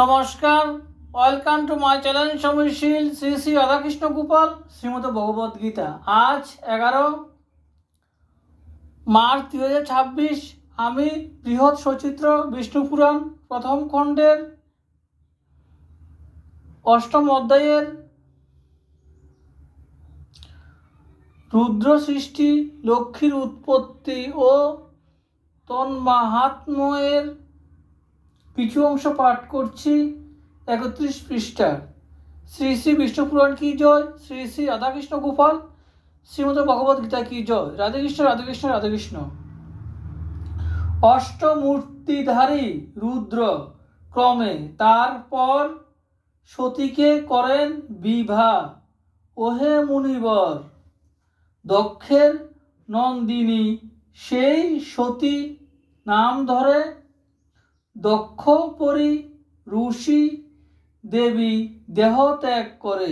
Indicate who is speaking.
Speaker 1: নমস্কার, welcome to my channel Samirshil Shri Shri Radhakrishna Gopal Shrimad Bhagavad Gita. আজ 11 March 2026। আমি বৃহৎ সচিত্র বিষ্ণু পুরাণ প্রথম খণ্ডের অষ্টম অধ্যায়ের রুদ্র সৃষ্টি, লক্ষ্মীর উৎপত্তি ও তন্মাহাত্ম্যের কিছু অংশ পাঠ করছি। 31 পৃষ্ঠার। শ্রী শ্রী বিষ্ণু পুরাণ কি জয়, শ্রী শ্রী রাধাকৃষ্ণ গোপাল শ্রীমদ ভগবদ গীতা কি জয়। রাধেকৃষ্ণ রাধেকৃষ্ণ রাধেকৃষ্ণ। অষ্টমূর্তিধারী রুদ্র ক্রমে তারপর সতীকে করেন বিবাহ। ওহে মুনিবর, দক্ষের নন্দিনী সেই সতী নাম ধরে দক্ষ পরি ঋষি দেবী দেহ ত্যাগ করে